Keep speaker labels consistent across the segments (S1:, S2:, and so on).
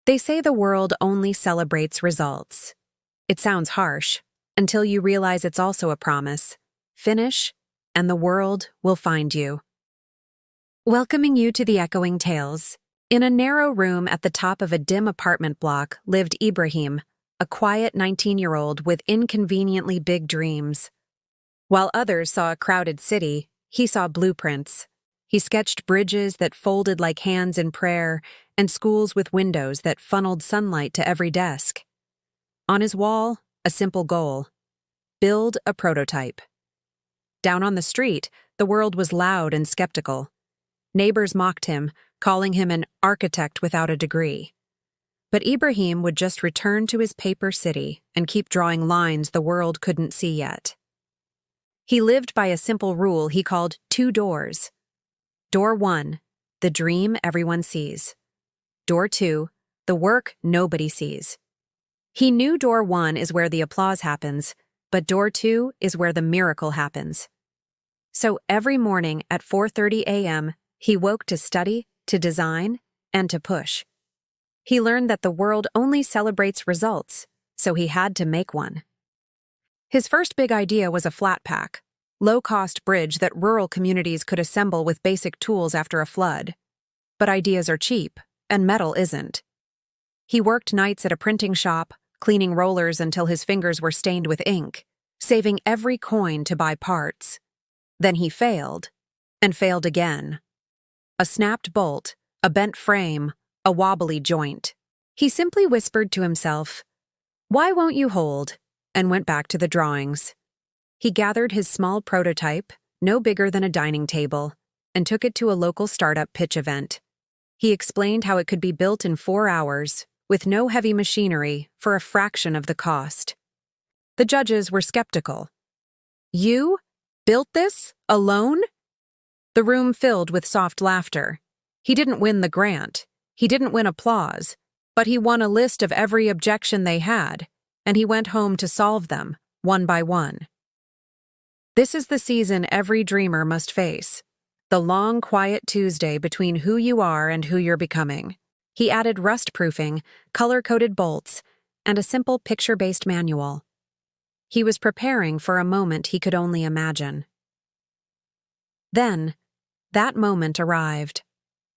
S1: They say the world only celebrates results. It sounds harsh, until you realize it's also a promise. Finish, and the world will find you. Welcoming you to the Echoing Tales. In a narrow room at the top of a dim apartment block lived Ibrahim, a quiet 19-year-old with inconveniently big dreams. While others saw a crowded city, he saw blueprints. He sketched bridges that folded like hands in prayer and schools with windows that funneled sunlight to every desk. On his wall, a simple goal: build a prototype. Down on the street, the world was loud and skeptical. Neighbors mocked him, calling him an architect without a degree. But Ibrahim would just return to his paper city and keep drawing lines the world couldn't see yet. He lived by a simple rule he called 2 doors. Door 1, the dream everyone sees. Door 2, the work nobody sees. He knew door 1 is where the applause happens, but door 2 is where the miracle happens. So every morning at 4:30 a.m., he woke to study, to design, and to push. He learned that the world only celebrates results, so he had to make one. His first big idea was a flat pack, low-cost bridge that rural communities could assemble with basic tools after a flood. But ideas are cheap, and metal isn't. He worked nights at a printing shop, cleaning rollers until his fingers were stained with ink, saving every coin to buy parts. Then he failed, and failed again. A snapped bolt, a bent frame, a wobbly joint. He simply whispered to himself, "Why won't you hold?" and went back to the drawings. He gathered his small prototype, no bigger than a dining table, and took it to a local startup pitch event. He explained how it could be built in 4 hours, with no heavy machinery, for a fraction of the cost. The judges were skeptical. "You built this alone?" The room filled with soft laughter. He didn't win the grant. He didn't win applause, but he won a list of every objection they had, and he went home to solve them, one by one. This is the season every dreamer must face, the long, quiet Tuesday between who you are and who you're becoming. He added rust-proofing, color-coded bolts, and a simple picture-based manual. He was preparing for a moment he could only imagine. Then, that moment arrived.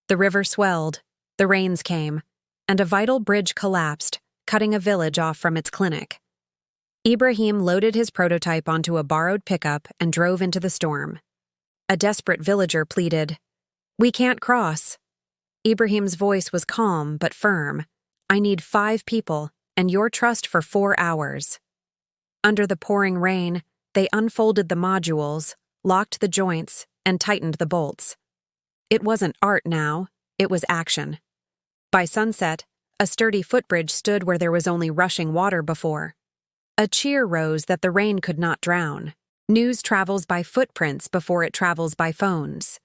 S1: The river swelled, the rains came, and a vital bridge collapsed, cutting a village off from its clinic. Ibrahim loaded his prototype onto a borrowed pickup and drove into the storm. A desperate villager pleaded, "We can't cross." Ibrahim's voice was calm but firm. "I need 5 people, and your trust for 4 hours." Under the pouring rain, they unfolded the modules, locked the joints, and tightened the bolts. It wasn't art now, it was action. By sunset, a sturdy footbridge stood where there was only rushing water before. A cheer rose that the rain could not drown. News travels by footprints before it travels by phones.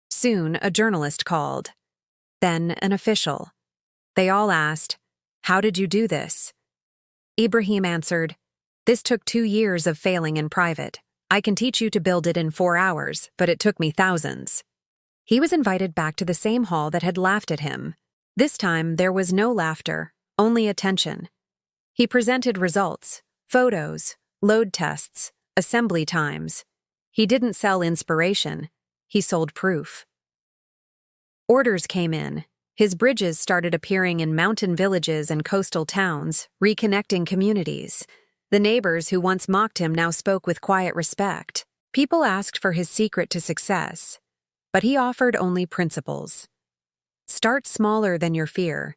S1: Soon, a journalist called. Then, an official. They all asked, "How did you do this?" Ibrahim answered, "This took 2 years of failing in private. I can teach you to build it in 4 hours, but it took me thousands." He was invited back to the same hall that had laughed at him. This time, there was no laughter, only attention. He presented results, photos, load tests, assembly times. He didn't sell inspiration, he sold proof. Orders came in. His bridges started appearing in mountain villages and coastal towns, reconnecting communities. The neighbors who once mocked him now spoke with quiet respect. People asked for his secret to success, but he offered only principles. Start smaller than your fear.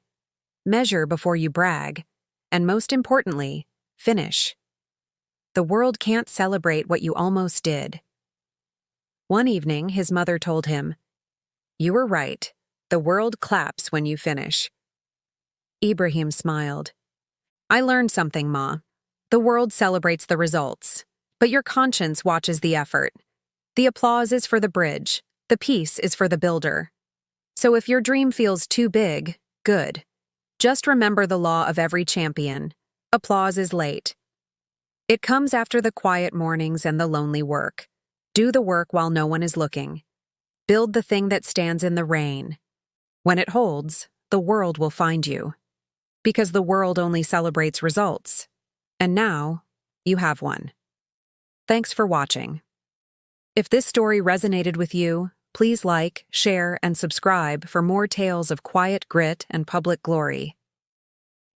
S1: Measure before you brag. And most importantly, finish. The world can't celebrate what you almost did. One evening, his mother told him, "You were right. The world claps when you finish." Ibrahim smiled. "I learned something, Ma. The world celebrates the results, but your conscience watches the effort. The applause is for the bridge. The peace is for the builder. So if your dream feels too big, good. Just remember the law of every champion. Applause is late. It comes after the quiet mornings and the lonely work. Do the work while no one is looking. Build the thing that stands in the rain. When it holds, the world will find you." Because the world only celebrates results. And now, you have one. Thanks for watching. If this story resonated with you, please like, share, and subscribe for more tales of quiet grit and public glory.